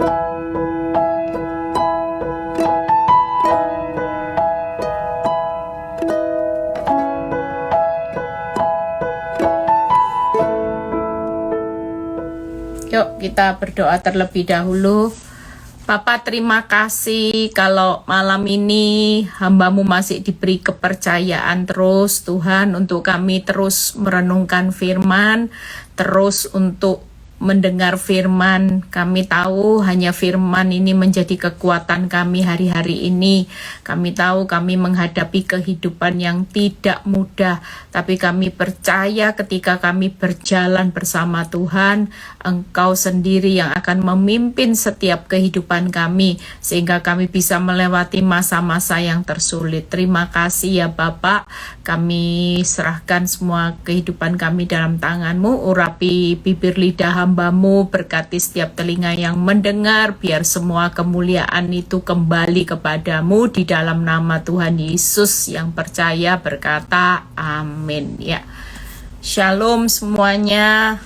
Yuk kita berdoa terlebih dahulu. Bapa, terima kasih kalau malam ini hamba-Mu masih diberi kepercayaan terus Tuhan untuk kami terus merenungkan firman, terus untuk mendengar firman. Kami tahu hanya firman ini menjadi kekuatan kami hari-hari ini. Kami tahu kami menghadapi kehidupan yang tidak mudah, tapi kami percaya ketika kami berjalan bersama Tuhan, Engkau sendiri yang akan memimpin setiap kehidupan kami, sehingga kami bisa melewati masa-masa yang tersulit. Terima kasih ya Bapak, kami serahkan semua kehidupan kami dalam tangan-Mu. Urapi bibir lidah hamba-Mu, berkati setiap telinga yang mendengar, biar semua kemuliaan itu kembali kepadamu di dalam nama Tuhan Yesus yang percaya berkata amin ya. Shalom semuanya,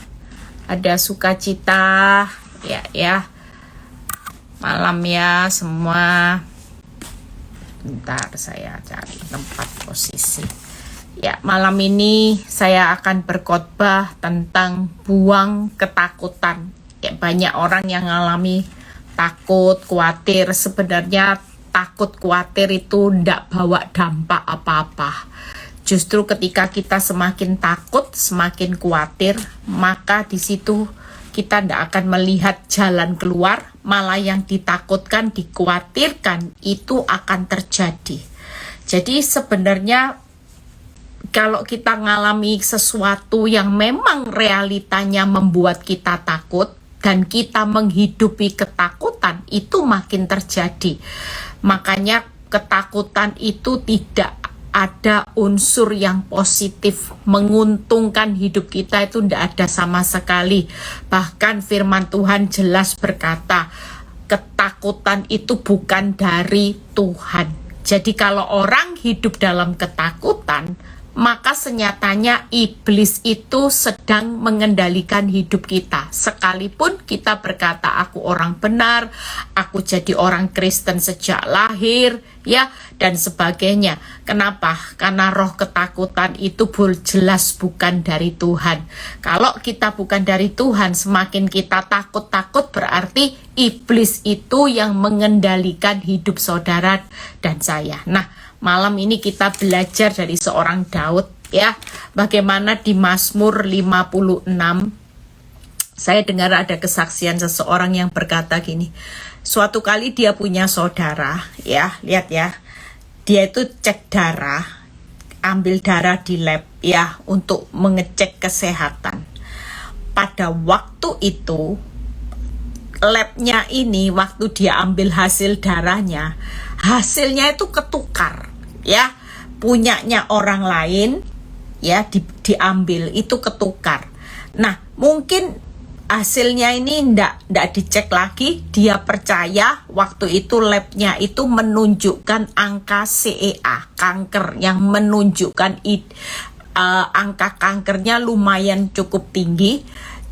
ada sukacita ya malam ya semua. Bentar saya cari tempat posisi. Ya, malam ini saya akan berkhotbah tentang buang ketakutan. Ya, banyak orang yang mengalami takut, khawatir. Sebenarnya takut, khawatir itu tidak bawa dampak apa-apa. Justru ketika kita semakin takut, semakin khawatir, maka di situ kita tidak akan melihat jalan keluar, malah yang ditakutkan, dikhawatirkan itu akan terjadi. Jadi sebenarnya kalau kita mengalami sesuatu yang memang realitanya membuat kita takut dan kita menghidupi ketakutan, itu makin terjadi. Makanya ketakutan itu tidak ada unsur yang positif, menguntungkan hidup kita itu tidak ada sama sekali. Bahkan firman Tuhan jelas berkata, ketakutan itu bukan dari Tuhan. Jadi kalau orang hidup dalam ketakutan, maka senyatanya iblis itu sedang mengendalikan hidup kita. Sekalipun kita berkata aku orang benar, aku jadi orang Kristen sejak lahir, ya, dan sebagainya. Kenapa? Karena roh ketakutan itu jelas bukan dari Tuhan. Kalau kita bukan dari Tuhan, semakin kita takut-takut berarti iblis itu yang mengendalikan hidup saudara dan saya. Nah, malam ini kita belajar dari seorang Daud ya, bagaimana di Mazmur 56 saya dengar ada kesaksian seseorang yang berkata gini, suatu kali dia punya saudara ya, lihat ya, dia itu cek darah, ambil darah di lab ya untuk mengecek kesehatan. Pada waktu itu labnya ini, waktu dia ambil hasil darahnya, hasilnya itu ketukar ya, punyanya orang lain ya, diambil itu ketukar. Nah mungkin hasilnya ini ndak dicek lagi, dia percaya waktu itu labnya itu menunjukkan angka CEA, kanker, yang menunjukkan angka kankernya lumayan cukup tinggi.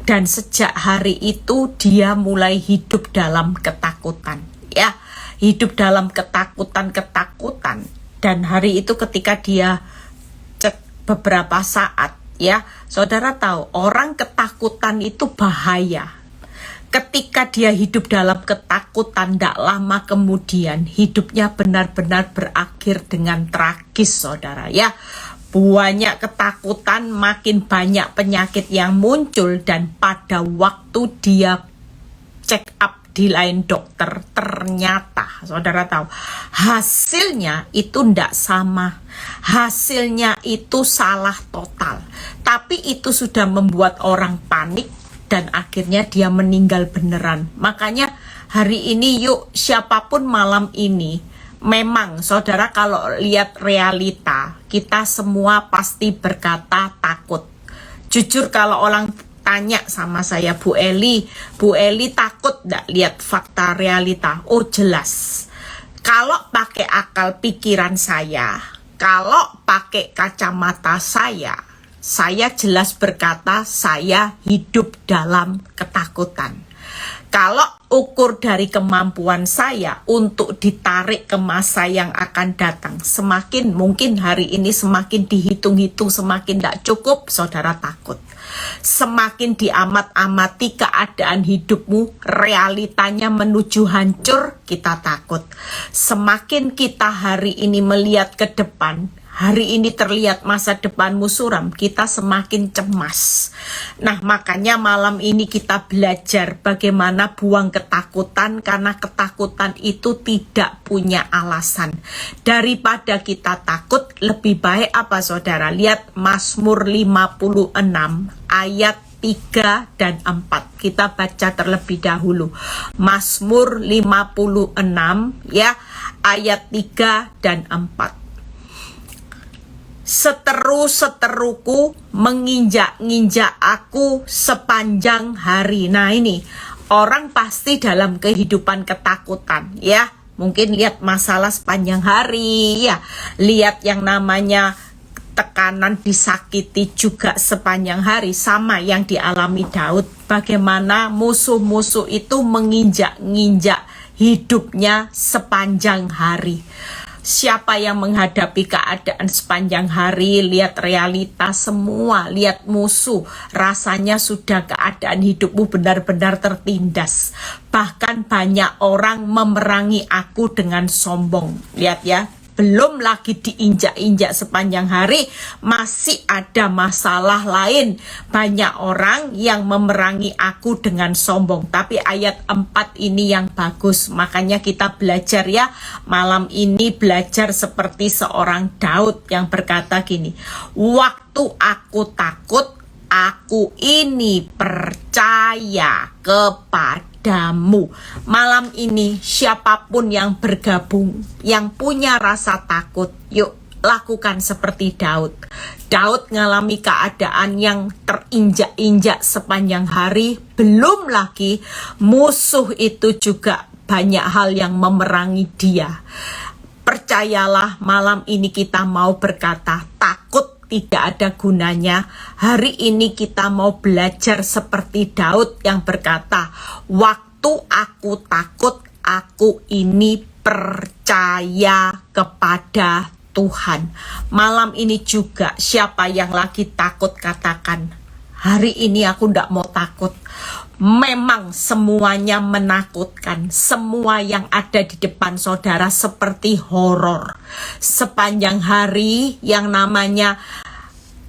Dan sejak hari itu dia mulai hidup dalam ketakutan ya, hidup dalam ketakutan. Dan hari itu ketika dia cek beberapa saat ya, saudara tahu orang ketakutan itu bahaya. Ketika dia hidup dalam ketakutan, tidak lama kemudian hidupnya benar-benar berakhir dengan tragis saudara ya. Banyak ketakutan, makin banyak penyakit yang muncul, dan pada waktu dia check up di lain dokter, ternyata saudara tahu hasilnya itu tidak sama, hasilnya itu salah total. Tapi itu sudah membuat orang panik dan akhirnya dia meninggal beneran. Makanya hari ini yuk, siapapun malam ini, memang saudara kalau lihat realita, kita semua pasti berkata takut. Jujur kalau orang tanya sama saya, Bu Eli takut nggak lihat fakta realita? Oh jelas. Kalau pakai akal pikiran saya, kalau pakai kacamata saya jelas berkata saya hidup dalam ketakutan. Kalau ukur dari kemampuan saya untuk ditarik ke masa yang akan datang, semakin mungkin hari ini semakin dihitung-hitung, semakin tidak cukup, saudara takut. Semakin diamat-amati keadaan hidupmu, realitanya menuju hancur, kita takut. Semakin kita hari ini melihat ke depan, hari ini terlihat masa depanmu suram, kita semakin cemas. Nah, makanya malam ini kita belajar bagaimana buang ketakutan, karena ketakutan itu tidak punya alasan. Daripada kita takut, lebih baik apa saudara? Lihat Mazmur 56 ayat 3 dan 4. Kita baca terlebih dahulu. Mazmur 56 ya, ayat 3 dan 4. Seteru-seteruku menginjak-injak aku sepanjang hari. Nah, ini orang pasti dalam kehidupan ketakutan ya. Mungkin lihat masalah sepanjang hari ya. Lihat yang namanya tekanan, disakiti juga sepanjang hari, sama yang dialami Daud. Bagaimana musuh-musuh itu menginjak-injak hidupnya sepanjang hari. Siapa yang menghadapi keadaan sepanjang hari, lihat realitas semua, lihat musuh, rasanya sudah keadaan hidupmu benar-benar tertindas. Bahkan banyak orang memerangi aku dengan sombong. Lihat ya, belum lagi diinjak-injak sepanjang hari, masih ada masalah lain. Banyak orang yang memerangi aku dengan sombong. Tapi ayat 4 ini yang bagus. Makanya kita belajar ya, malam ini belajar seperti seorang Daud yang berkata gini, waktu aku takut, aku ini percaya kepadamu. Malam ini siapapun yang bergabung, yang punya rasa takut, yuk lakukan seperti Daud. Daud ngalami keadaan yang terinjak-injak sepanjang hari, belum lagi musuh itu juga banyak hal yang memerangi dia. Percayalah, malam ini kita mau berkata, takut tidak ada gunanya. Hari ini kita mau belajar seperti Daud yang berkata, waktu aku takut, aku ini percaya kepada Tuhan. Malam ini juga siapa yang lagi takut katakan, hari ini aku tidak mau takut. Memang semuanya menakutkan. Semua yang ada di depan saudara seperti horor. Sepanjang hari yang namanya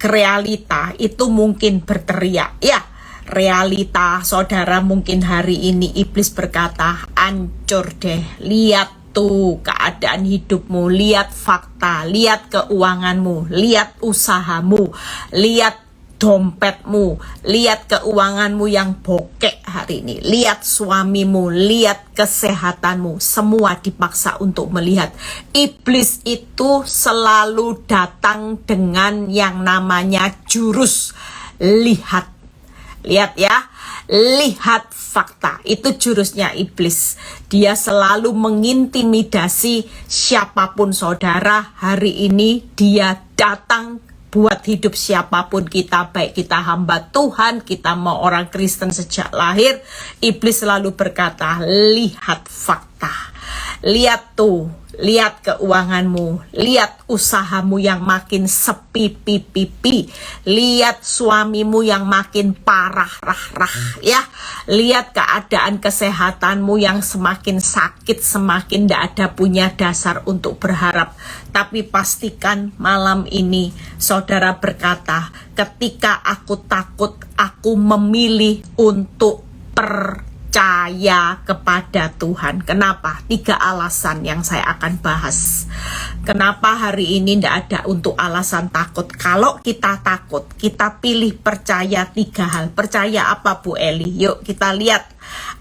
realita itu mungkin berteriak. Ya, realita saudara mungkin hari ini iblis berkata, hancur deh. Lihat tuh keadaan hidupmu, lihat fakta, lihat keuanganmu, lihat usahamu, lihat dompetmu, lihat keuanganmu yang bokek hari ini, lihat suamimu, lihat kesehatanmu, semua dipaksa untuk melihat. Iblis itu selalu datang dengan yang namanya jurus lihat. Lihat ya, lihat fakta, itu jurusnya iblis. Dia selalu mengintimidasi siapapun saudara. Hari ini dia datang buat hidup siapapun kita, baik kita hamba Tuhan, kita mau orang Kristen sejak lahir. Iblis selalu berkata, lihat fakta, lihat tuh, lihat keuanganmu, lihat usahamu yang makin sepi pipi, lihat suamimu yang makin parah rah ya, lihat keadaan kesehatanmu yang semakin sakit, semakin tidak ada punya dasar untuk berharap. Tapi pastikan malam ini saudara berkata, ketika aku takut, aku memilih untuk percaya kepada Tuhan. Kenapa? 3 alasan yang saya akan bahas. Kenapa hari ini tidak ada untuk alasan takut? Kalau kita takut, kita pilih percaya 3 hal. Percaya apa Bu Eli? Yuk kita lihat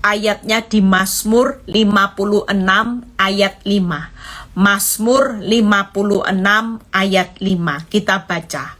ayatnya di Mazmur 56 ayat 5. Mazmur 56 ayat 5. Kita baca.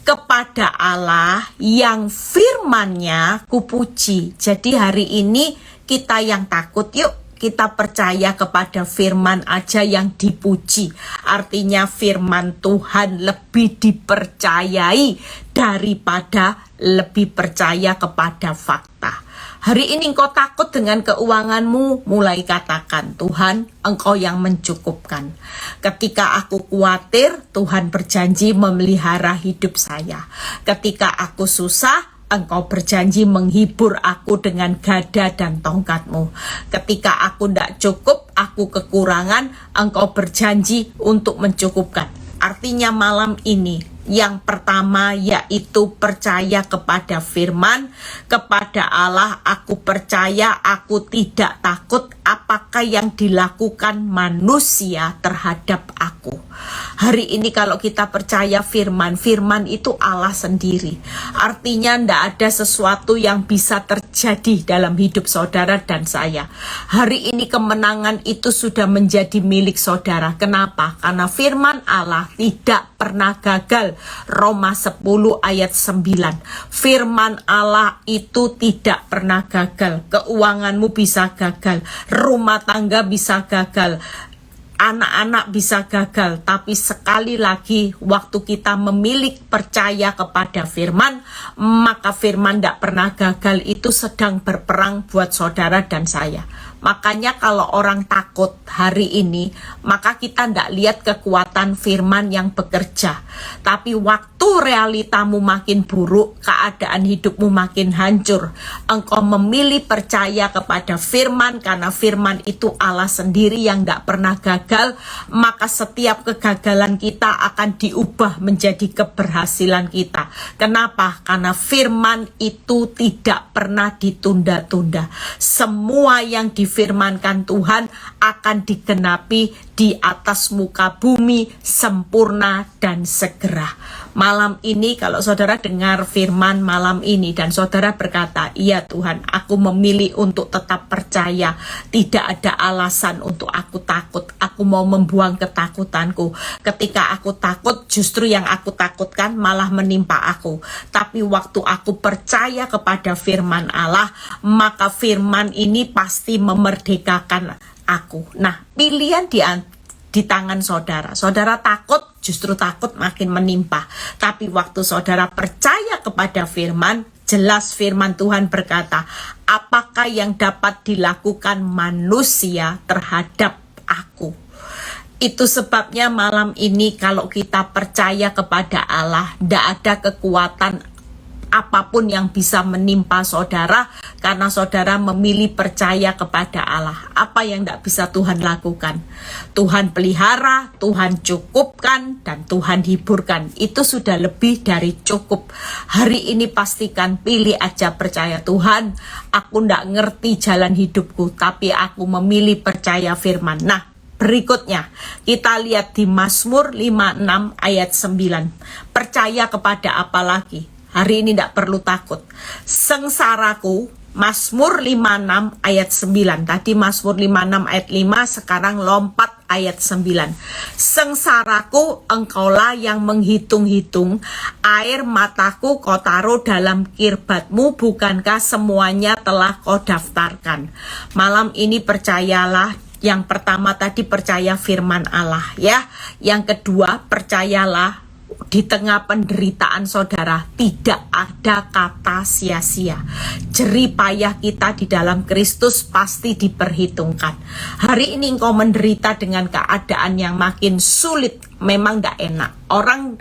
Kepada Allah yang firman-Nya kupuji. Jadi hari ini kita yang takut, yuk kita percaya kepada firman aja yang dipuji. Artinya firman Tuhan lebih dipercayai daripada lebih percaya kepada fakta. Hari ini engkau takut dengan keuanganmu, mulai katakan, Tuhan, Engkau yang mencukupkan. Ketika aku khawatir, Tuhan berjanji memelihara hidup saya. Ketika aku susah, Engkau berjanji menghibur aku dengan gada dan tongkat-Mu. Ketika aku tidak cukup, aku kekurangan, Engkau berjanji untuk mencukupkan. Artinya malam ini, yang pertama yaitu percaya kepada firman, kepada Allah. Aku percaya, aku tidak takut apakah yang dilakukan manusia terhadap aku. Hari ini kalau kita percaya firman, firman itu Allah sendiri. Artinya tidak ada sesuatu yang bisa terjadi dalam hidup saudara dan saya. Hari ini kemenangan itu sudah menjadi milik saudara. Kenapa? Karena firman Allah tidak pernah gagal. Roma 10 ayat 9. Firman Allah itu tidak pernah gagal. Keuanganmu bisa gagal, rumah tangga bisa gagal, anak-anak bisa gagal, tapi sekali lagi waktu kita memilih percaya kepada firman, maka firman tidak pernah gagal. Itu sedang berperang buat saudara dan saya. Makanya kalau orang takut hari ini, maka kita tidak lihat kekuatan firman yang bekerja. Tapi waktu realitamu makin buruk, keadaan hidupmu makin hancur, engkau memilih percaya kepada firman, karena firman itu Allah sendiri yang tidak pernah gagal, maka setiap kegagalan kita akan diubah menjadi keberhasilan kita. Kenapa? Karena firman itu tidak pernah ditunda-tunda. Semua yang difirmankan Tuhan akan digenapi di atas muka bumi, sempurna dan segera. Malam ini kalau saudara dengar firman malam ini dan saudara berkata, iya Tuhan, aku memilih untuk tetap percaya. Tidak ada alasan untuk aku takut. Aku mau membuang ketakutanku. Ketika aku takut, justru yang aku takutkan malah menimpa aku. Tapi waktu aku percaya kepada firman Allah, maka firman ini pasti memerdekakan aku. Nah, pilihan di tangan saudara. Saudara takut, justru takut makin menimpa. Tapi waktu saudara percaya kepada firman, jelas firman Tuhan berkata, apakah yang dapat dilakukan manusia terhadap aku? Itu sebabnya malam ini kalau kita percaya kepada Allah, tidak ada kekuatan apapun yang bisa menimpa saudara, karena saudara memilih percaya kepada Allah. Apa yang tidak bisa Tuhan lakukan? Tuhan pelihara, Tuhan cukupkan, dan Tuhan hiburkan. Itu sudah lebih dari cukup. Hari ini pastikan, pilih aja percaya, Tuhan, aku tidak ngerti jalan hidupku, tapi aku memilih percaya firman. Nah, berikutnya kita lihat di Mazmur 56 ayat 9. Percaya kepada apa lagi? Hari ini tidak perlu takut. Sengsaraku, Mazmur 56 ayat 9. Tadi Mazmur 56 ayat 5, sekarang lompat ayat 9. Sengsaraku, engkaulah yang menghitung-hitung, air mataku kau taruh dalam kirbatmu, bukankah semuanya telah kau daftarkan? Malam ini percayalah. Yang pertama tadi percaya firman Allah ya. Yang kedua percayalah, di tengah penderitaan saudara tidak ada kata sia-sia. Jerih payah kita di dalam Kristus pasti diperhitungkan. Hari ini engkau menderita dengan keadaan yang makin sulit, memang tidak enak. Orang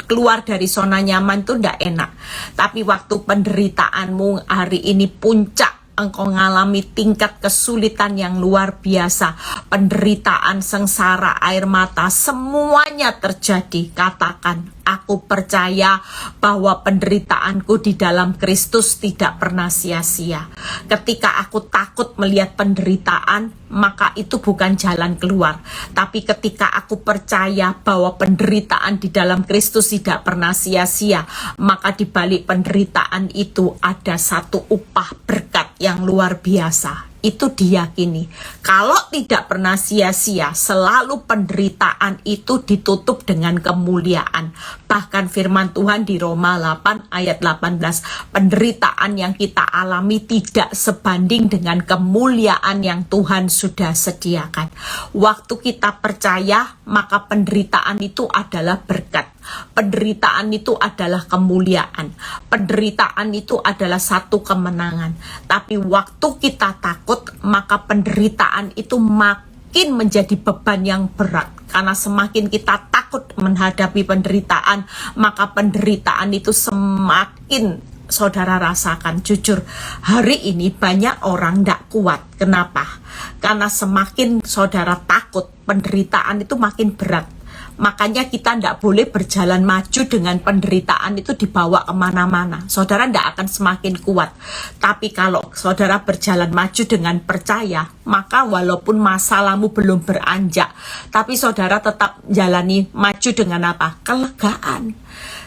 keluar dari zona nyaman itu tidak enak. Tapi waktu penderitaanmu hari ini puncak, engkau mengalami tingkat kesulitan yang luar biasa, penderitaan, sengsara, air mata, semuanya terjadi. Katakan, aku percaya bahwa penderitaanku di dalam Kristus tidak pernah sia-sia. Ketika aku takut melihat penderitaan, maka itu bukan jalan keluar. Tapi ketika aku percaya bahwa penderitaan di dalam Kristus tidak pernah sia-sia, maka di balik penderitaan itu ada satu upah berkat yang luar biasa. Itu diyakini. Kalau tidak pernah sia-sia, selalu penderitaan itu ditutup dengan kemuliaan. Bahkan firman Tuhan di Roma 8 ayat 18, penderitaan yang kita alami tidak sebanding dengan kemuliaan yang Tuhan sudah sediakan. Waktu kita percaya, maka penderitaan itu adalah berkat. Penderitaan itu adalah kemuliaan. Penderitaan itu adalah satu kemenangan. Tapi waktu kita takut, maka penderitaan itu makin menjadi beban yang berat. Karena semakin kita takut menghadapi penderitaan, maka penderitaan itu semakin saudara rasakan. Jujur, hari ini banyak orang tidak kuat. Kenapa? Karena semakin saudara takut, penderitaan itu makin berat. Makanya kita tidak boleh berjalan maju dengan penderitaan itu dibawa kemana-mana. Saudara tidak akan semakin kuat. Tapi kalau saudara berjalan maju dengan percaya, maka walaupun masalahmu belum beranjak, tapi saudara tetap jalani maju dengan apa? Kelegaan.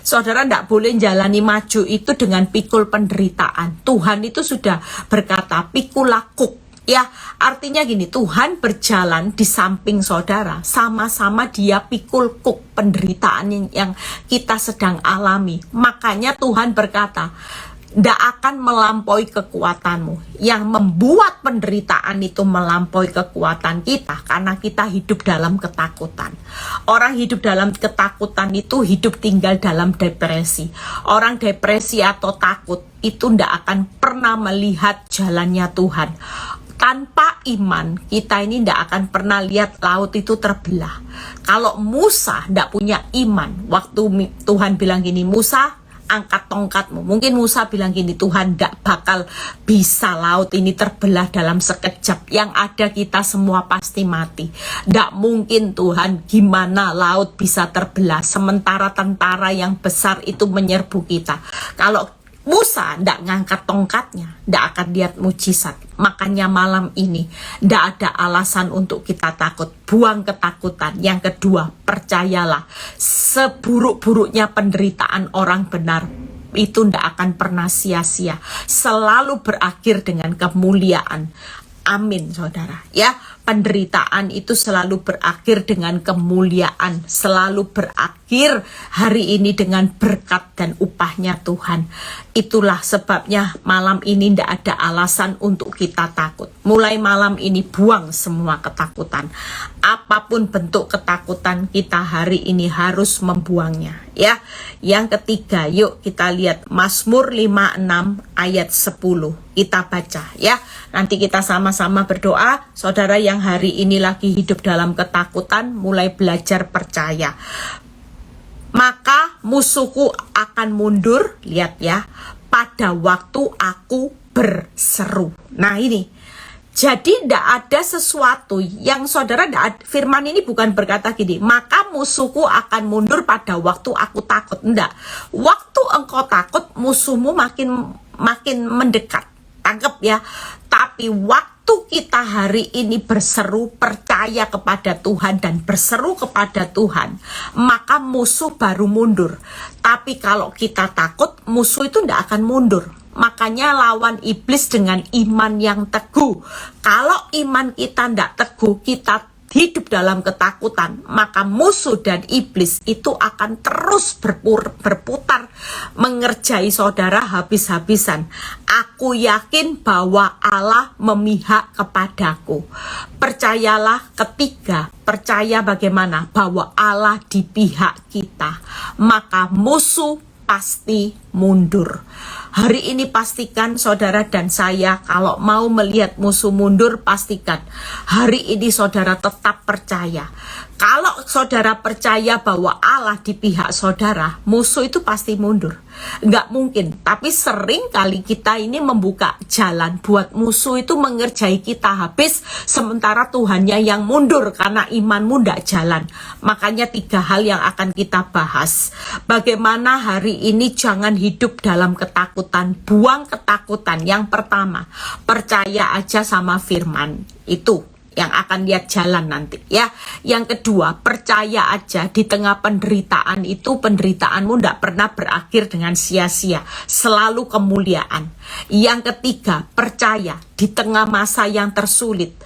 Saudara tidak boleh jalani maju itu dengan pikul penderitaan. Tuhan itu sudah berkata, pikul lakuk. Ya, artinya gini, Tuhan berjalan di samping saudara, sama-sama dia pikul kuk penderitaan yang kita sedang alami. Makanya Tuhan berkata, tidak akan melampaui kekuatanmu. Yang membuat penderitaan itu melampaui kekuatan kita, karena kita hidup dalam ketakutan. Orang hidup dalam ketakutan itu hidup tinggal dalam depresi. Orang depresi atau takut itu tidak akan pernah melihat jalannya Tuhan. Tanpa iman, kita ini tidak akan pernah lihat laut itu terbelah. Kalau Musa tidak punya iman, waktu Tuhan bilang gini, Musa angkat tongkatmu. Mungkin Musa bilang gini, Tuhan tidak bakal bisa laut ini terbelah dalam sekejap. Yang ada kita semua pasti mati. Tidak mungkin Tuhan, gimana laut bisa terbelah sementara tentara yang besar itu menyerbu kita. Kalau Musa tidak ngangkat tongkatnya, tidak akan lihat mujizat. Makanya malam ini tidak ada alasan untuk kita takut. Buang ketakutan. Yang kedua, percayalah, seburuk-buruknya penderitaan orang benar itu tidak akan pernah sia-sia. Selalu berakhir dengan kemuliaan. Amin, saudara. Ya, penderitaan itu selalu berakhir dengan kemuliaan, selalu berakhir hari ini dengan berkat dan upahnya Tuhan. Itulah sebabnya malam ini tidak ada alasan untuk kita takut. Mulai malam ini buang semua ketakutan. Apapun bentuk ketakutan kita hari ini harus membuangnya. Ya, yang ketiga, yuk kita lihat Mazmur 56 ayat 10. Kita baca ya. Nanti kita sama-sama berdoa. Saudara yang hari ini lagi hidup dalam ketakutan, mulai belajar percaya. Maka musuhku akan mundur, lihat ya, pada waktu aku berseru. Nah ini, jadi tidak ada sesuatu yang saudara, firman ini bukan berkata gini, maka musuhku akan mundur pada waktu aku takut. Enggak, waktu engkau takut, musuhmu makin mendekat. Tangkap ya. Tapi waktu kita hari ini berseru, percaya kepada Tuhan dan berseru kepada Tuhan, maka musuh baru mundur. Tapi kalau kita takut, musuh itu tidak akan mundur. Makanya lawan iblis dengan iman yang teguh. Kalau iman kita tidak teguh, kita hidup dalam ketakutan, maka musuh dan iblis itu akan terus berputar mengerjai saudara habis-habisan. Aku yakin bahwa Allah memihak kepadaku. Percayalah. Ketiga, percaya bagaimana? Bahwa Allah di pihak kita, maka musuh pasti mundur. Hari ini pastikan saudara dan saya, kalau mau melihat musuh mundur, pastikan hari ini saudara tetap percaya. Kalau saudara percaya bahwa Allah di pihak saudara, musuh itu pasti mundur. Nggak mungkin, tapi sering kali kita ini membuka jalan buat musuh itu mengerjai kita habis, sementara Tuhannya yang mundur karena imanmu nggak jalan. Makanya 3 hal yang akan kita bahas. Bagaimana hari ini jangan hidup dalam ketakutan, buang ketakutan. Yang pertama, percaya aja sama firman itu yang akan lihat jalan nanti ya. Yang kedua, percaya aja di tengah penderitaan itu, penderitaanmu tidak pernah berakhir dengan sia-sia, selalu kemuliaan. Yang ketiga, percaya di tengah masa yang tersulit,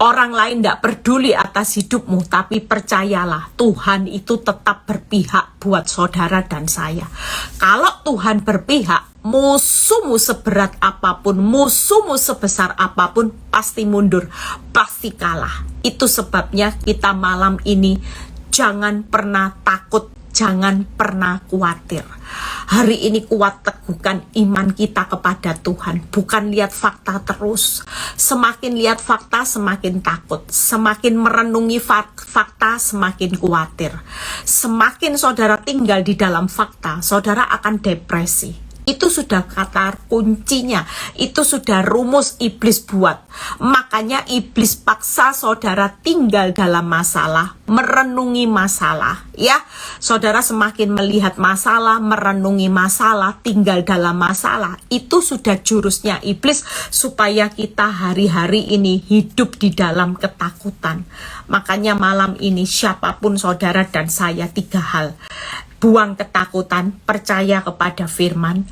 orang lain tidak peduli atas hidupmu, tapi percayalah Tuhan itu tetap berpihak buat saudara dan saya. Kalau Tuhan berpihak, musuhmu seberat apapun, musuhmu sebesar apapun, pasti mundur, pasti kalah. Itu sebabnya kita malam ini jangan pernah takut jangan pernah khawatir. Hari ini kuat teguhkan iman kita kepada Tuhan. Bukan lihat fakta terus. Semakin lihat fakta semakin takut. Semakin merenungi fakta semakin khawatir. Semakin saudara tinggal di dalam fakta, saudara akan depresi. Itu sudah kata kuncinya, itu sudah rumus iblis buat. Makanya iblis paksa saudara tinggal dalam masalah, merenungi masalah, ya. Saudara semakin melihat masalah, merenungi masalah, tinggal dalam masalah. Itu sudah jurusnya iblis supaya kita hari-hari ini hidup di dalam ketakutan. Makanya malam ini siapapun saudara dan saya, 3 hal. Buang ketakutan, percaya kepada firman,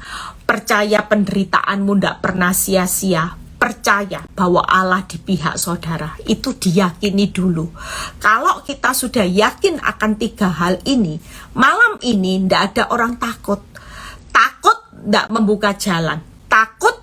percaya penderitaanmu tidak pernah sia-sia, percaya bahwa Allah di pihak saudara. Itu diyakini dulu. Kalau kita sudah yakin akan 3 hal ini, malam ini tidak ada orang takut. Takut tidak membuka jalan, takut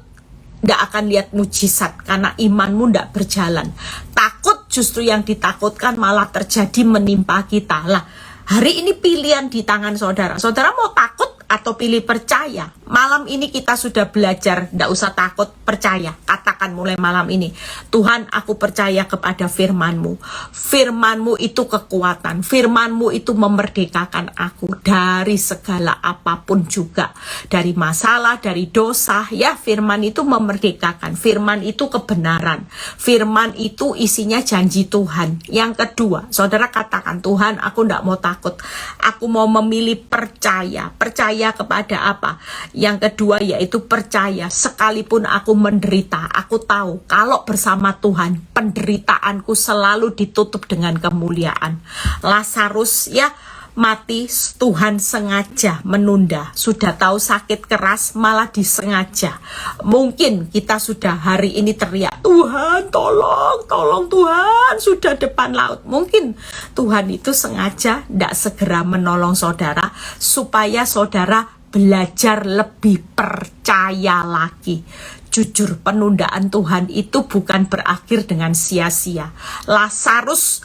tidak akan lihat mujizat karena imanmu tidak berjalan. Takut justru yang ditakutkan malah terjadi menimpa kita. Lah, hari ini pilihan di tangan saudara. Saudara mau takut atau pilih percaya? Malam ini kita sudah belajar, tidak usah takut, percaya. Katakan mulai malam ini, Tuhan, aku percaya kepada firman-Mu. Firman-Mu itu kekuatan. Firman-Mu itu memerdekakan aku dari segala apapun juga. Dari masalah, dari dosa. Ya, firman itu memerdekakan. Firman itu kebenaran. Firman itu isinya janji Tuhan. Yang kedua, saudara katakan, Tuhan, aku tidak mau takut. Aku mau memilih percaya. Percaya kepada apa? Yang kedua yaitu percaya sekalipun aku menderita, aku tahu kalau bersama Tuhan penderitaanku selalu ditutup dengan kemuliaan. Lazarus ya mati, Tuhan sengaja menunda. Sudah tahu sakit keras malah disengaja. Mungkin kita sudah hari ini teriak, Tuhan tolong, tolong Tuhan, sudah depan laut. Mungkin Tuhan itu sengaja tidak segera menolong saudara supaya saudara belajar lebih percaya lagi. Jujur, penundaan Tuhan itu bukan berakhir dengan sia-sia. Lazarus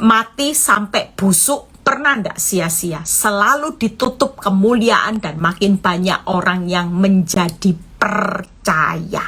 mati sampai busuk, pernah enggak sia-sia? Selalu ditutup kemuliaan dan makin banyak orang yang menjadi percaya.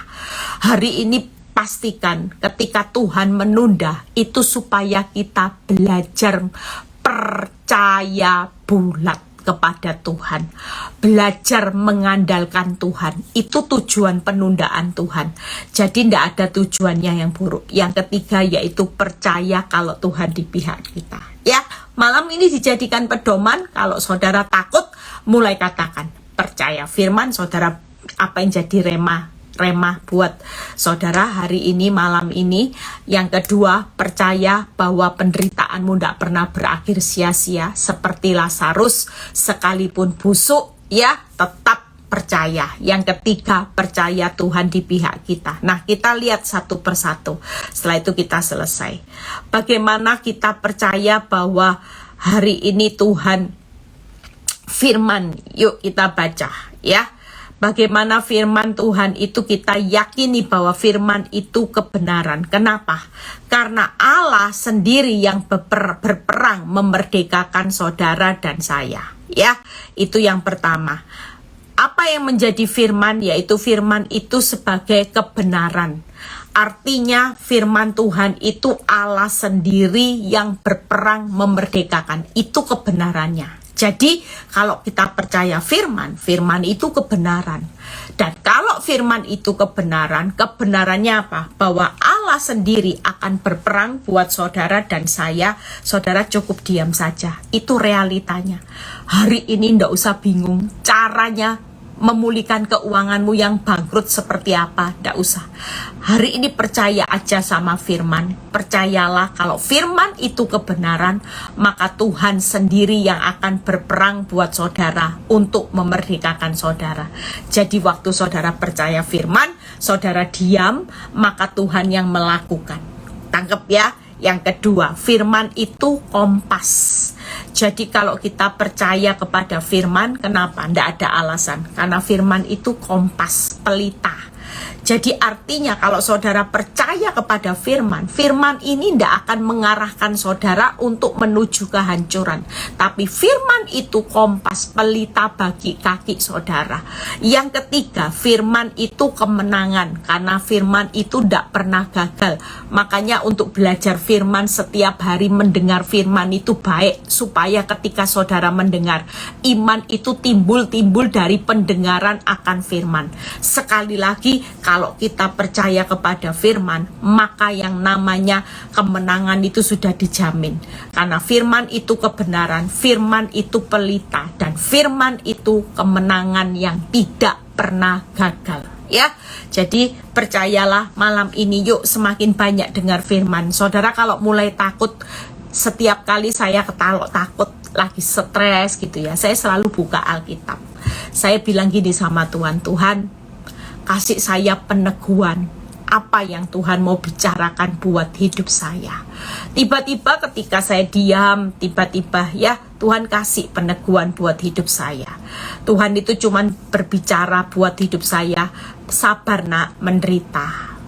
Hari ini pastikan ketika Tuhan menunda itu supaya kita belajar percaya bulat kepada Tuhan, belajar mengandalkan Tuhan. Itu tujuan penundaan Tuhan. Jadi tidak ada tujuannya yang buruk. Yang ketiga yaitu percaya kalau Tuhan di pihak kita. Ya, malam ini dijadikan pedoman. Kalau saudara takut, mulai katakan percaya firman. Saudara, apa yang jadi remah buat saudara hari ini, malam ini. Yang kedua, percaya bahwa penderitaanmu tidak pernah berakhir sia-sia seperti Lazarus, sekalipun busuk ya tetap percaya. Yang ketiga, percaya Tuhan di pihak kita. Nah, kita lihat satu persatu. Setelah itu kita selesai. Bagaimana kita percaya bahwa hari ini Tuhan firman, yuk kita baca ya. Bagaimana firman Tuhan itu kita yakini bahwa firman itu kebenaran. Kenapa? Karena Allah sendiri yang berperang memerdekakan saudara dan saya. Ya, itu yang pertama. Apa yang menjadi firman? Yaitu firman itu sebagai kebenaran. Artinya firman Tuhan itu Allah sendiri yang berperang memerdekakan. Itu kebenarannya. Jadi kalau kita percaya firman, firman itu kebenaran. Dan kalau firman itu kebenaran, kebenarannya apa? Bahwa Allah sendiri akan berperang buat saudara dan saya. Saudara cukup diam saja. Itu realitanya. Hari ini ndak usah bingung caranya memulihkan keuanganmu yang bangkrut seperti apa, tidak usah. Hari ini percaya aja sama firman. Percayalah kalau firman itu kebenaran, maka Tuhan sendiri yang akan berperang buat saudara untuk memerdekakan saudara. Jadi waktu saudara percaya firman, saudara diam, maka Tuhan yang melakukan. Tangkep ya. Yang kedua, firman itu kompas. Jadi kalau kita percaya kepada firman, kenapa? Tidak ada alasan. Karena firman itu kompas, pelita. Jadi artinya kalau saudara percaya kepada firman, firman ini tidak akan mengarahkan saudara untuk menuju kehancuran. Tapi firman itu kompas pelita bagi kaki saudara. Yang ketiga, firman itu kemenangan, karena firman itu tidak pernah gagal. Makanya untuk belajar firman setiap hari, mendengar firman itu baik, supaya ketika saudara mendengar, iman itu timbul dari pendengaran akan firman. Sekali lagi, kalau kita percaya kepada firman, maka yang namanya kemenangan itu sudah dijamin. Karena firman itu kebenaran, firman itu pelita, dan firman itu kemenangan yang tidak pernah gagal. Ya, jadi percayalah malam ini, yuk semakin banyak dengar firman. Saudara kalau mulai takut, setiap kali saya takut, lagi stres gitu ya, saya selalu buka Alkitab. Saya bilang gini sama Tuhan, Tuhan kasih saya peneguhan, apa yang Tuhan mau bicarakan buat hidup saya. Tiba-tiba ketika saya diam, tiba-tiba ya Tuhan kasih peneguhan buat hidup saya. Tuhan itu cuman berbicara buat hidup saya, sabar nak, menderita.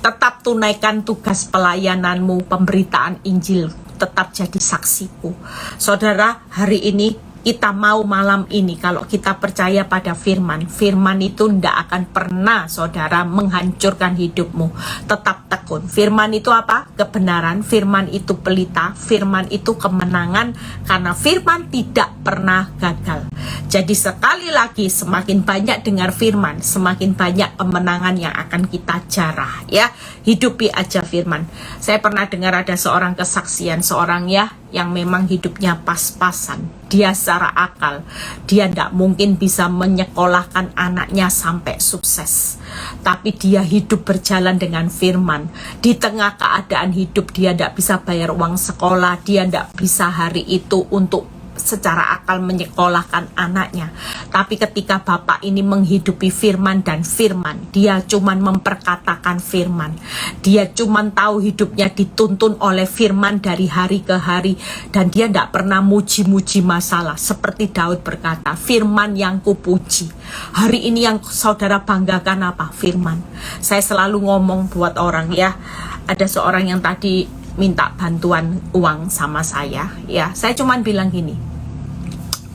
Tetap tunaikan tugas pelayananmu, pemberitaan Injil, tetap jadi saksiku. Saudara, hari ini kita mau malam ini, kalau kita percaya pada firman, firman itu tidak akan pernah saudara menghancurkan hidupmu. Tetap tekun. Firman itu apa? Kebenaran. Firman itu pelita. Firman itu kemenangan. Karena firman tidak pernah gagal. Jadi sekali lagi, semakin banyak dengar firman, semakin banyak kemenangan yang akan kita jarah. Ya, hidupi aja firman. Saya pernah dengar ada seorang kesaksian, seorang yang memang hidupnya pas-pasan. Dia secara akal, dia tidak mungkin bisa menyekolahkan anaknya sampai sukses. Tapi dia hidup berjalan dengan firman. Di tengah keadaan hidup dia tidak bisa bayar uang sekolah, dia tidak bisa hari itu untuk secara akal menyekolahkan anaknya. Tapi ketika bapak ini menghidupi firman dan firman, dia cuman memperkatakan firman. Dia cuman tahu hidupnya dituntun oleh firman dari hari ke hari, dan dia tidak pernah muji-muji masalah. Seperti Daud berkata, firman yang kupuji. Hari ini yang saudara banggakan apa? Firman. Saya selalu ngomong buat orang ya, ada seorang yang tadi minta bantuan uang sama saya, ya saya cuman bilang gini,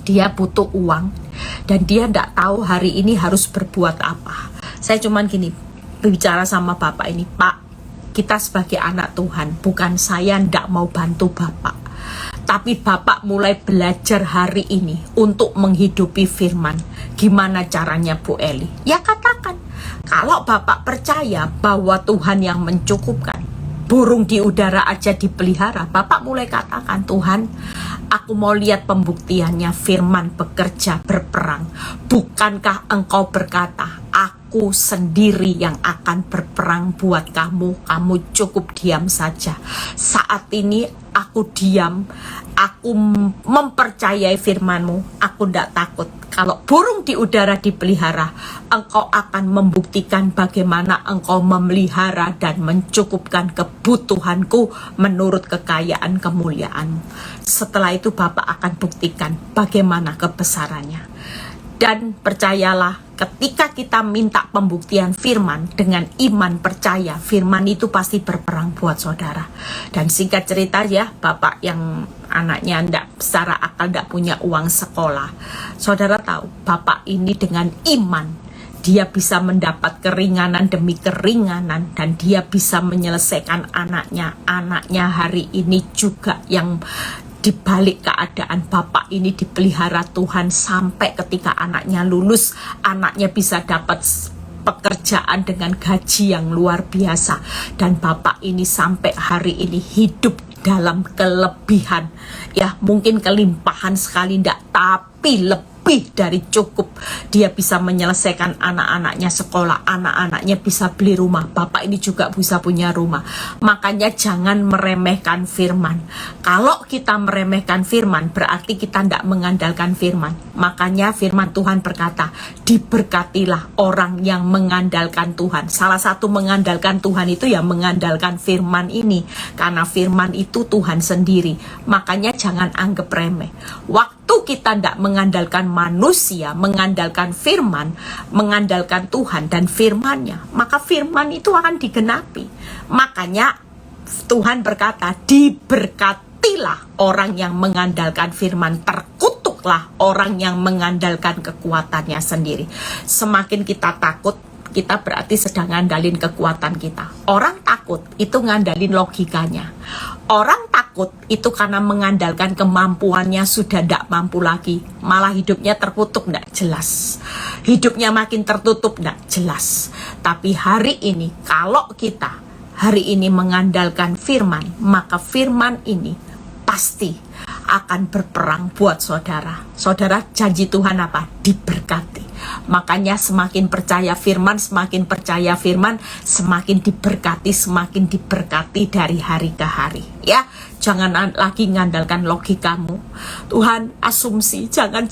dia butuh uang dan dia tidak tahu hari ini harus berbuat apa. Saya cuman gini, bicara sama bapak ini, Pak, kita sebagai anak Tuhan, bukan saya tidak mau bantu bapak, tapi bapak mulai belajar hari ini untuk menghidupi firman. Gimana caranya Bu Eli? Ya katakan, kalau bapak percaya bahwa Tuhan yang mencukupkan, burung di udara aja dipelihara, bapak mulai katakan, Tuhan, aku mau lihat pembuktiannya firman bekerja, berperang. Bukankah engkau berkata, aku sendiri yang akan berperang buat kamu, kamu cukup diam saja. Saat ini aku diam, aku mempercayai firman-Mu, aku tidak takut. Kalau burung di udara dipelihara, engkau akan membuktikan bagaimana engkau memelihara dan mencukupkan kebutuhanku menurut kekayaan kemuliaan. Setelah itu Bapak akan buktikan bagaimana kebesarannya. Dan percayalah, ketika kita minta pembuktian firman dengan iman percaya, firman itu pasti berperang buat saudara. Dan singkat cerita ya, bapak yang anaknya secara akal tidak punya uang sekolah, saudara tahu, bapak ini dengan iman, dia bisa mendapat keringanan demi keringanan, dan dia bisa menyelesaikan anaknya. Anaknya hari ini juga yang di balik keadaan bapak ini dipelihara Tuhan, sampai ketika anaknya lulus, anaknya bisa dapat pekerjaan dengan gaji yang luar biasa. Dan bapak ini sampai hari ini hidup dalam kelebihan. Ya mungkin kelimpahan sekali tidak, tapi lebih dari cukup. Dia bisa menyelesaikan anak-anaknya sekolah, anak-anaknya bisa beli rumah, bapak ini juga bisa punya rumah. Makanya jangan meremehkan firman. Kalau kita meremehkan firman, berarti kita tidak mengandalkan firman. Makanya firman Tuhan berkata, diberkatilah orang yang mengandalkan Tuhan. Salah satu mengandalkan Tuhan itu ya mengandalkan firman ini, karena firman itu Tuhan sendiri. Makanya jangan anggap remeh. Waktu kita tidak mengandalkan manusia, mengandalkan firman, mengandalkan Tuhan dan firman-Nya, maka firman itu akan digenapi. Makanya Tuhan berkata, diberkatilah orang yang mengandalkan firman, terkutuklah orang yang mengandalkan kekuatannya sendiri. Semakin kita takut, kita berarti sedang ngandalin kekuatan kita. Orang takut itu ngandalin logikanya. Orang takut itu karena mengandalkan kemampuannya sudah tidak mampu lagi. Malah hidupnya tertutup, tidak jelas. Hidupnya makin tertutup, tidak jelas. Tapi hari ini, kalau kita hari ini mengandalkan firman, maka firman ini pasti akan berperang buat saudara. Saudara, janji Tuhan apa? Diberkati. Makanya semakin percaya firman, semakin percaya firman, semakin diberkati dari hari ke hari. Ya, jangan lagi ngandalkan logikamu. Tuhan, asumsi, jangan.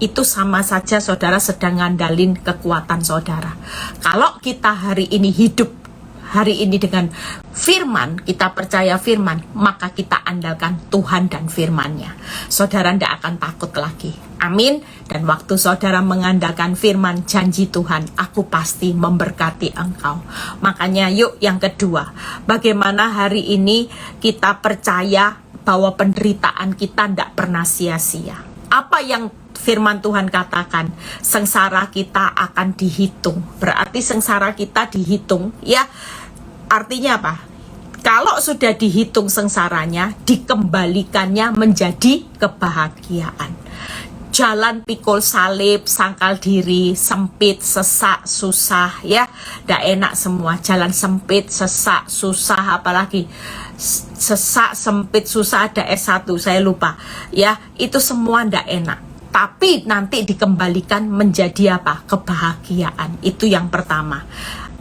Itu sama saja saudara sedang ngandalin kekuatan saudara. Kalau kita hari ini hidup hari ini dengan firman, kita percaya firman, maka kita andalkan Tuhan dan firman-Nya. Saudara tidak akan takut lagi. Amin. Dan waktu saudara mengandalkan firman, janji Tuhan, aku pasti memberkati engkau. Makanya yuk yang kedua, bagaimana hari ini kita percaya bahwa penderitaan kita tidak pernah sia-sia. Apa yang firman Tuhan katakan, sengsara kita akan dihitung. Berarti sengsara kita dihitung, ya. Artinya apa? Kalau sudah dihitung sengsaranya, dikembalikannya menjadi kebahagiaan. Jalan pikul salib, sangkal diri, sempit, sesak, susah, ya, tidak enak semua. Jalan sempit, sesak, susah, apalagi sesak, sempit, susah, ada S1, saya lupa, ya, itu semua tidak enak. Tapi nanti dikembalikan menjadi apa? Kebahagiaan. Itu yang pertama.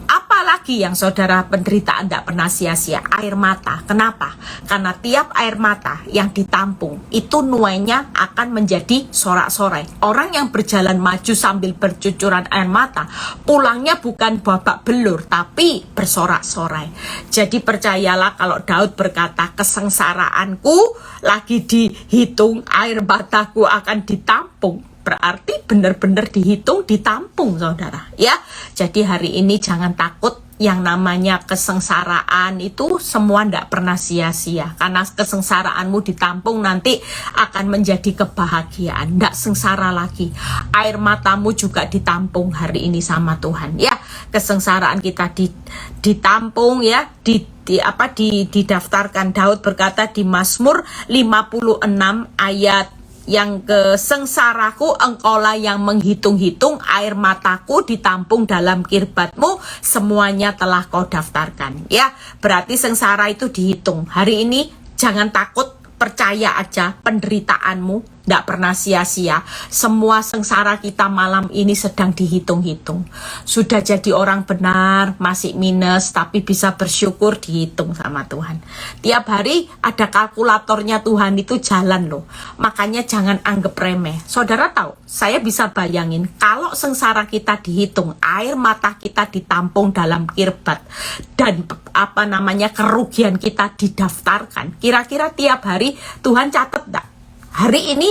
Apalagi yang saudara penderitaan tidak pernah sia-sia, air mata. Kenapa? Karena tiap air mata yang ditampung itu nuainya akan menjadi sorak-sorai. Orang yang berjalan maju sambil bercucuran air mata, pulangnya bukan babak belur tapi bersorak-sorai. Jadi percayalah kalau Daud berkata, kesengsaraanku lagi dihitung, air mataku akan ditampung. Berarti benar-benar dihitung, ditampung saudara, ya. Jadi hari ini jangan takut, yang namanya kesengsaraan itu semua tidak pernah sia-sia. Karena kesengsaraanmu ditampung nanti akan menjadi kebahagiaan, tidak sengsara lagi. Air matamu juga ditampung hari ini sama Tuhan, ya. Kesengsaraan kita ditampung, ya, didaftarkan. Daud berkata di Mazmur 56 ayat yang kesengsaraku engkaulah yang menghitung-hitung, air mataku ditampung dalam kirbatmu, semuanya telah kau daftarkan, ya. Berarti sengsara itu dihitung. Hari ini jangan takut, percaya aja penderitaanmu tidak pernah sia-sia. Semua sengsara kita malam ini sedang dihitung-hitung. Sudah jadi orang benar, masih minus, tapi bisa bersyukur, dihitung sama Tuhan. Tiap hari ada kalkulatornya Tuhan, itu jalan loh. Makanya jangan anggap remeh. Saudara tahu, saya bisa bayangin kalau sengsara kita dihitung, air mata kita ditampung dalam kirbat, dan kerugian kita didaftarkan. Kira-kira tiap hari Tuhan catat enggak? Hari ini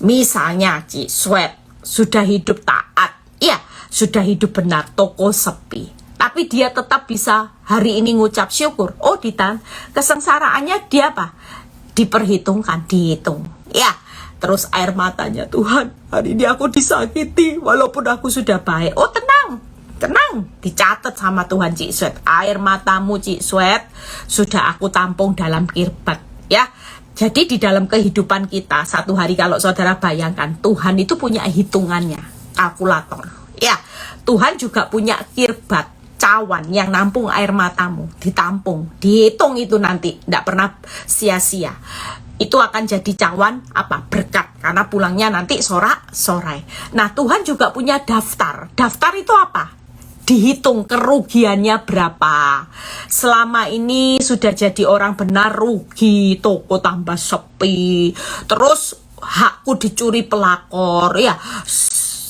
misalnya Ci Sweat sudah hidup taat, ya, sudah hidup benar, toko sepi, tapi dia tetap bisa hari ini ngucap syukur. Oh, kesengsaraannya dia apa? Diperhitungkan, dihitung, ya. Terus air matanya, Tuhan, hari ini aku disakiti walaupun aku sudah baik. Oh, tenang, dicatat sama Tuhan Ci Sweat. Air matamu Ci Sweat sudah aku tampung dalam kirbat, ya. Jadi di dalam kehidupan kita, satu hari kalau saudara bayangkan, Tuhan itu punya hitungannya, kalkulator, ya. Tuhan juga punya kirbat, cawan yang nampung air matamu, ditampung, dihitung itu nanti, tidak pernah sia-sia. Itu akan jadi cawan apa? Berkat, karena pulangnya nanti sorak-sorai. Nah, Tuhan juga punya daftar. Daftar itu apa? Dihitung kerugiannya berapa. Selama ini sudah jadi orang benar, rugi, toko tambah sepi, terus hakku dicuri pelakor, ya.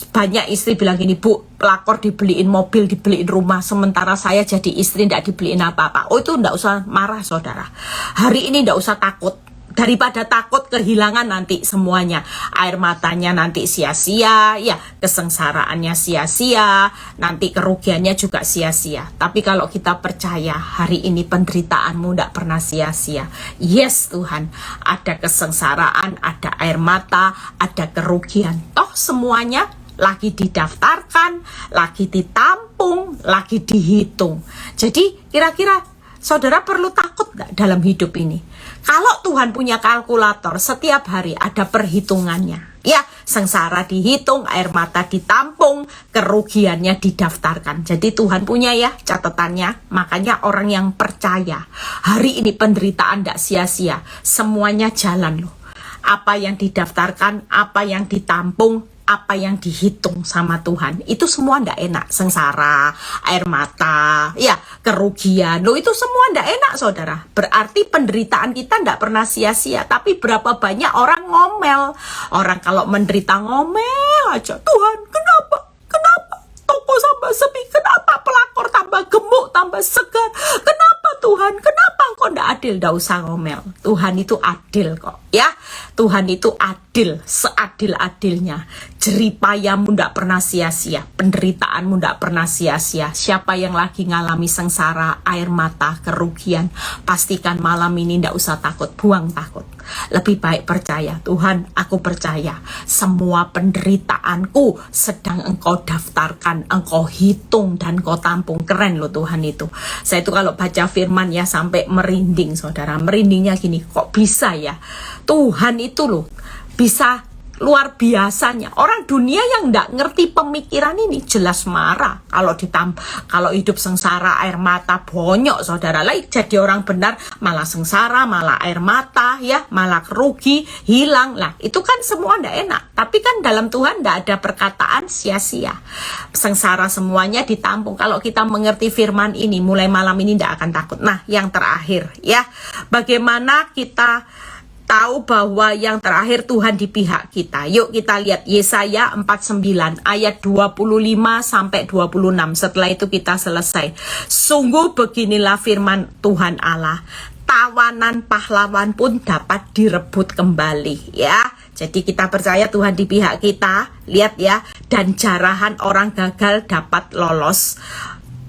Banyak istri bilang gini, Bu, pelakor dibeliin mobil, dibeliin rumah, sementara saya jadi istri tidak dibeliin apa-apa. Oh, itu tidak usah marah saudara. Hari ini tidak usah takut. daripada takut kehilangan nanti semuanya, air matanya nanti sia-sia, ya kesengsaraannya sia-sia, nanti kerugiannya juga sia-sia. Tapi kalau kita percaya hari ini penderitaanmu tidak pernah sia-sia. Yes Tuhan, ada kesengsaraan, ada air mata, ada kerugian, toh semuanya lagi didaftarkan, lagi ditampung, lagi dihitung. Jadi kira-kira saudara perlu takut nggak dalam hidup ini? Kalau Tuhan punya kalkulator, setiap hari ada perhitungannya. Ya, sengsara dihitung, air mata ditampung, kerugiannya didaftarkan. Jadi Tuhan punya ya catatannya. Makanya orang yang percaya, hari ini penderitaan tidak sia-sia. Semuanya jalan loh. Apa yang didaftarkan, apa yang ditampung, apa yang dihitung sama Tuhan, itu semua ndak enak. Sengsara, air mata, ya kerugian, loh itu semua ndak enak saudara. Berarti penderitaan kita ndak pernah sia-sia. Tapi berapa banyak orang ngomel. Orang kalau menderita ngomel aja, Tuhan kenapa? Kenapa toko tambah sepi? Kenapa pelakor tambah gemuk, tambah segar? Kenapa Tuhan? Kenapa engkau ndak adil? Ndak usah ngomel. Tuhan itu adil kok ya. Tuhan itu adil, seadil-adilnya. Jeripayamu ndak pernah sia-sia, penderitaanmu ndak pernah sia-sia. Siapa yang lagi ngalami sengsara, air mata, kerugian, pastikan malam ini ndak usah takut, buang takut. Lebih baik percaya, Tuhan aku percaya semua penderitaanku sedang engkau daftarkan, engkau hitung dan engkau tampung. Keren loh Tuhan itu. Saya itu kalau baca firman ya sampai merinding saudara. Merindingnya gini, kok bisa ya? Tuhan itu loh bisa luar biasanya. Orang dunia yang nggak ngerti pemikiran ini jelas marah kalau hidup sengsara, air mata, bonyok saudara. Lah jadi orang benar malah sengsara, malah air mata ya, malah rugi, hilang. Lah itu kan semua nggak enak. Tapi kan dalam Tuhan nggak ada perkataan sia-sia. Sengsara semuanya ditampung. Kalau kita mengerti firman ini, mulai malam ini nggak akan takut. Nah yang terakhir ya, bagaimana kita tahu bahwa yang terakhir Tuhan di pihak kita? Yuk kita lihat Yesaya 49 ayat 25 sampai 26. Setelah itu kita selesai. Sungguh beginilah firman Tuhan Allah, tawanan pahlawan pun dapat direbut kembali ya. Jadi kita percaya Tuhan di pihak kita. Lihat ya, dan jarahan orang gagal dapat lolos.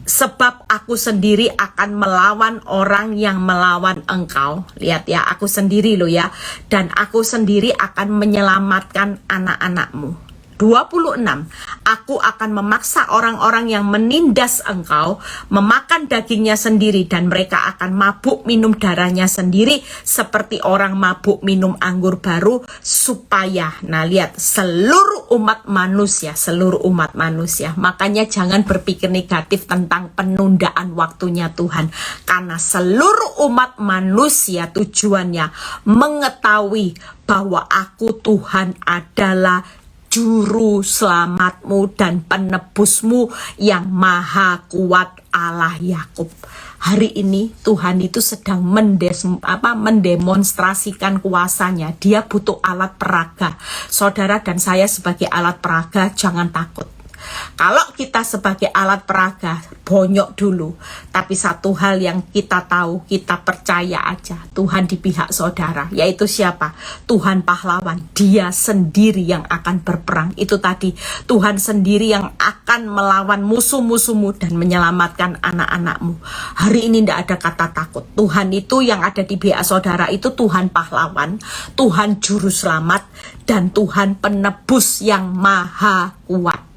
Sebab aku sendiri akan melawan orang yang melawan engkau. Lihat ya, aku sendiri loh ya. Dan aku sendiri akan menyelamatkan anak-anakmu. 26. Aku akan memaksa orang-orang yang menindas engkau memakan dagingnya sendiri, dan mereka akan mabuk minum darahnya sendiri seperti orang mabuk minum anggur baru, supaya, nah lihat, seluruh umat manusia, makanya jangan berpikir negatif tentang penundaan waktunya Tuhan, karena seluruh umat manusia tujuannya mengetahui bahwa aku Tuhan adalah juru selamatmu dan penebusmu yang maha kuat, Allah Yakub. Hari ini Tuhan itu sedang mendemonstrasikan kuasanya. Dia butuh alat peraga. Saudara dan saya sebagai alat peraga jangan takut. Kalau kita sebagai alat peraga, bonyok dulu. Tapi satu hal yang kita tahu, kita percaya aja, Tuhan di pihak saudara. Yaitu siapa? Tuhan pahlawan. Dia sendiri yang akan berperang. Itu tadi, Tuhan sendiri yang akan melawan musuh-musuhmu dan menyelamatkan anak-anakmu. Hari ini tidak ada kata takut. Tuhan itu yang ada di pihak saudara itu Tuhan pahlawan, Tuhan juru selamat, dan Tuhan penebus yang maha kuat.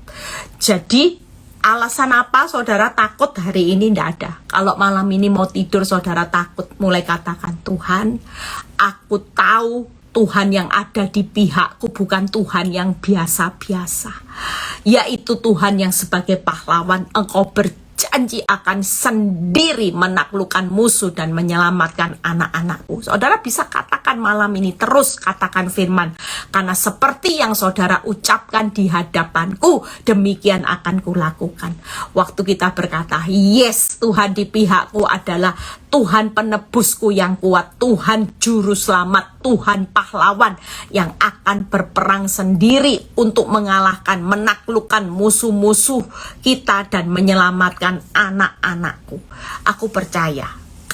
Jadi alasan apa saudara takut hari ini? Tidak ada. Kalau malam ini mau tidur saudara takut, mulai katakan, Tuhan, aku tahu Tuhan yang ada di pihakku bukan Tuhan yang biasa-biasa, yaitu Tuhan yang sebagai pahlawan engkau berjanji akan sendiri menaklukkan musuh dan menyelamatkan anak-anakku. Saudara bisa katakan malam ini, terus katakan firman, karena seperti yang saudara ucapkan di hadapanku, demikian akan kulakukan. Waktu kita berkata, yes, Tuhan di pihakku adalah Tuhan penebusku yang kuat, Tuhan juru selamat, Tuhan pahlawan yang akan berperang sendiri untuk mengalahkan, menaklukkan musuh-musuh kita dan menyelamatkan anak-anakku. Aku percaya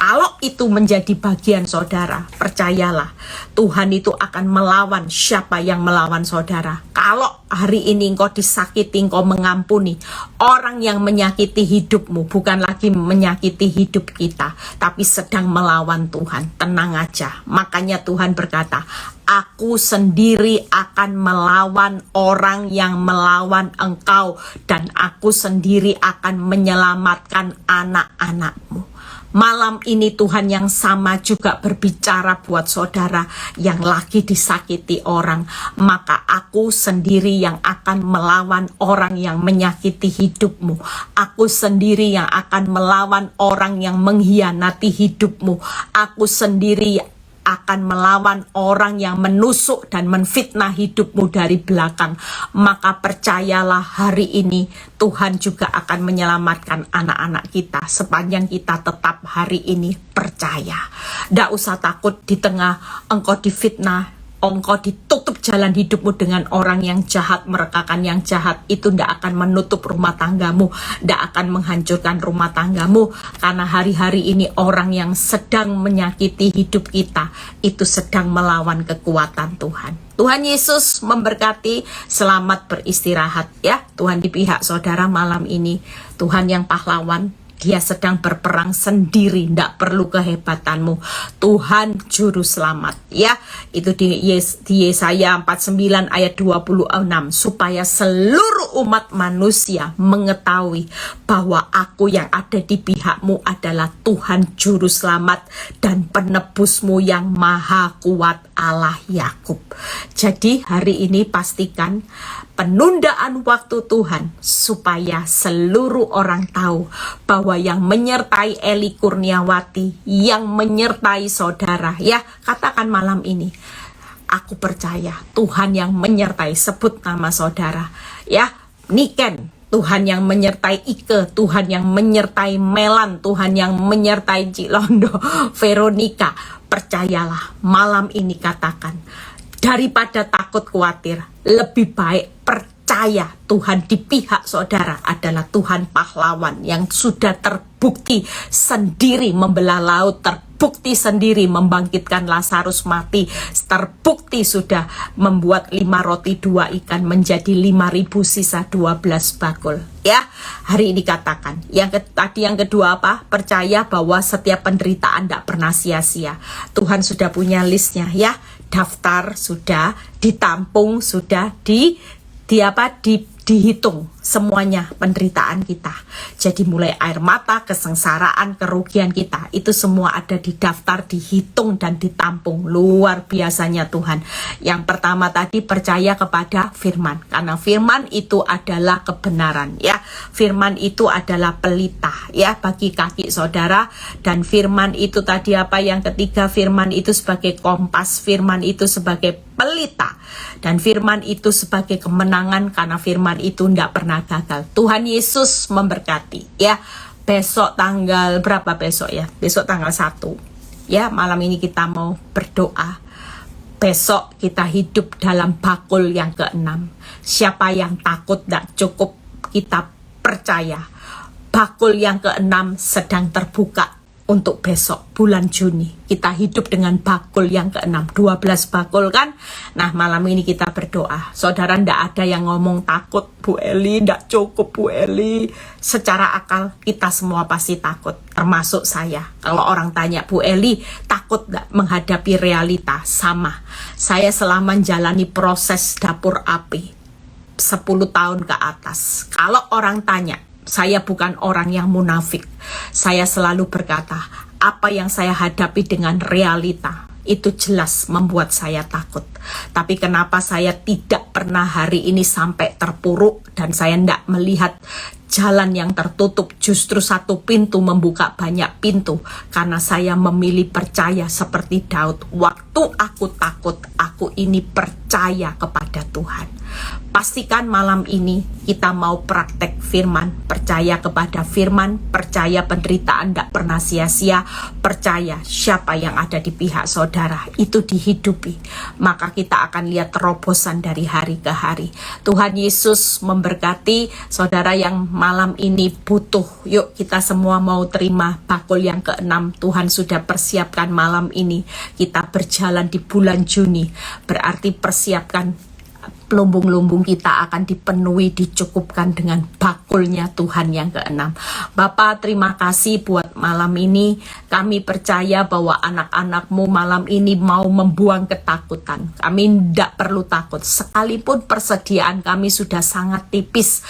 Kalau itu menjadi bagian saudara, percayalah Tuhan itu akan melawan siapa yang melawan saudara. Kalau hari ini engkau disakiti, engkau mengampuni orang yang menyakiti hidupmu, bukan lagi menyakiti hidup kita, tapi sedang melawan Tuhan. Tenang aja. Makanya Tuhan berkata, aku sendiri akan melawan orang yang melawan engkau, dan aku sendiri akan menyelamatkan anak-anakmu. Malam ini Tuhan yang sama juga berbicara buat saudara yang lagi disakiti orang. Maka aku sendiri yang akan melawan orang yang menyakiti hidupmu. Aku sendiri yang akan melawan orang yang mengkhianati hidupmu. Aku sendiri akan melawan orang yang menusuk dan menfitnah hidupmu dari belakang. Maka percayalah hari ini Tuhan juga akan menyelamatkan anak-anak kita sepanjang kita tetap hari ini percaya. Tidak usah takut di tengah engkau difitnah, engkau ditutup jalan hidupmu dengan orang yang jahat, merekakan yang jahat. Itu tidak akan menutup rumah tanggamu, tidak akan menghancurkan rumah tanggamu. Karena hari-hari ini orang yang sedang menyakiti hidup kita itu sedang melawan kekuatan Tuhan. Tuhan Yesus memberkati. Selamat beristirahat ya. Tuhan di pihak saudara malam ini. Tuhan yang pahlawan, Dia sedang berperang sendiri, tidak perlu kehebatanmu. Tuhan juru selamat ya. Itu di Yesaya 49 ayat 26, supaya seluruh umat manusia mengetahui bahwa aku yang ada di pihakmu adalah Tuhan juru selamat dan penebusmu yang maha kuat, Allah Yakub. Jadi hari ini pastikan penundaan waktu Tuhan supaya seluruh orang tahu bahwa yang menyertai Eli Kurniawati, yang menyertai saudara ya, katakan malam ini, aku percaya Tuhan yang menyertai, sebut nama saudara ya, Niken, Tuhan yang menyertai Ike, Tuhan yang menyertai Melan, Tuhan yang menyertai Cilondo, Veronica. Percayalah malam ini, katakan, daripada takut khawatir, lebih baik percaya Tuhan di pihak saudara adalah Tuhan pahlawan yang sudah terbukti sendiri membelah laut, terbukti sendiri membangkitkan Lazarus mati, terbukti sudah membuat 5 roti 2 ikan menjadi 5.000 sisa 12 bakul. Ya, hari ini katakan. Tadi yang kedua apa? Percaya bahwa setiap penderitaan tidak pernah sia-sia. Tuhan sudah punya listnya ya. Daftar sudah, ditampung sudah, dihitung semuanya penderitaan kita. Jadi mulai air mata, kesengsaraan, kerugian kita, itu semua ada di daftar, dihitung dan ditampung. Luar biasanya Tuhan. Yang pertama tadi, percaya kepada firman, karena firman itu adalah kebenaran ya. Firman itu adalah pelita ya bagi kaki saudara, dan firman itu tadi apa? Yang ketiga, firman itu sebagai kompas, firman itu sebagai pelita, dan firman itu sebagai kemenangan, karena firman itu tidak pernah gagal. Tuhan Yesus memberkati ya. Besok tanggal berapa besok ya? Besok tanggal 1 ya. Malam ini kita mau berdoa. Besok kita hidup dalam bakul yang ke-6. Siapa yang takut tidak cukup, kita percaya bakul yang ke-6 sedang terbuka untuk besok bulan Juni. Kita hidup dengan bakul yang ke-6, 12 bakul kan. Nah malam ini kita berdoa. Saudara, ndak ada yang ngomong takut, Bu Eli, ndak cukup Bu Eli. Secara akal kita semua pasti takut, termasuk saya. Kalau orang tanya, Bu Eli takut nggak menghadapi realita? Sama. Saya selama menjalani proses dapur api 10 tahun ke atas. Kalau orang tanya, saya bukan orang yang munafik. Saya selalu berkata, apa yang saya hadapi dengan realita itu jelas membuat saya takut. Tapi kenapa saya tidak pernah hari ini sampai terpuruk dan saya tidak melihat jalan yang tertutup, justru satu pintu membuka banyak pintu, karena saya memilih percaya seperti Daud. Waktu aku takut, aku ini percaya kepada Tuhan. Pastikan malam ini kita mau praktek firman, percaya kepada firman, percaya penderitaan tidak pernah sia-sia, percaya siapa yang ada di pihak saudara itu dihidupi, maka kita akan lihat terobosan dari hari ke hari. Tuhan Yesus memberkati saudara yang malam ini butuh. Yuk kita semua mau terima bakul yang ke-6. Tuhan sudah persiapkan malam ini. Kita berjalan di bulan Juni. Berarti persiapkan lumbung-lumbung kita akan dipenuhi, dicukupkan dengan bakulnya Tuhan yang ke-6. Bapak, terima kasih buat malam ini. Kami percaya bahwa anak-anakmu malam ini mau membuang ketakutan. Kami tidak perlu takut. Sekalipun persediaan kami sudah sangat tipis,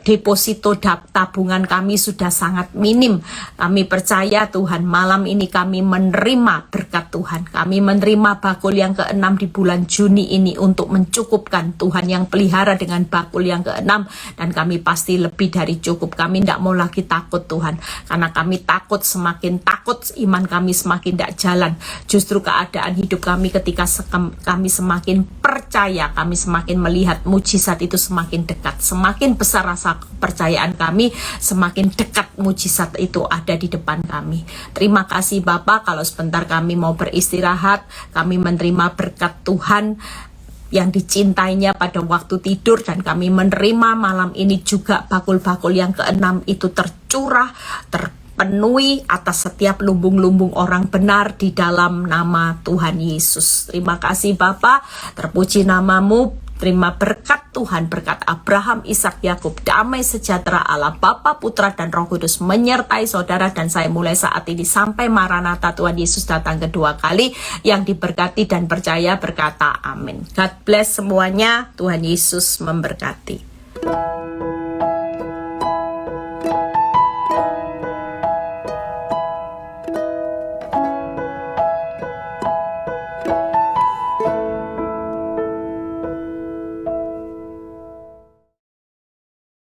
deposito tabungan kami sudah sangat minim. Kami percaya Tuhan, malam ini kami menerima berkat Tuhan. Kami menerima bakul yang ke-6 di bulan Juni ini untuk mencukupkan Tuhan yang pelihara dengan bakul yang ke-6, dan kami pasti lebih dari cukup. Kami tidak mau lagi takut Tuhan, karena kami takut, semakin takut iman kami semakin tidak jalan. Justru keadaan hidup kami ketika kami semakin percaya, kami semakin melihat mujizat itu semakin dekat. Semakin besar rasa kepercayaan kami, semakin dekat mujizat itu ada di depan kami. Terima kasih Bapak, kalau sebentar kami mau beristirahat, kami menerima berkat Tuhan yang dicintainya pada waktu tidur, dan kami menerima malam ini juga bakul-bakul yang ke-6 itu tercurah, terpenuhi atas setiap lumbung-lumbung orang benar di dalam nama Tuhan Yesus. Terima kasih Bapa, terpuji namamu. Terima berkat Tuhan, berkat Abraham, Ishak, Yakub, damai sejahtera Allah Bapa, Putra, dan Roh Kudus menyertai saudara dan saya mulai saat ini sampai Maranatha Tuhan Yesus datang kedua kali. Yang diberkati dan percaya berkata amin. God bless semuanya, Tuhan Yesus memberkati.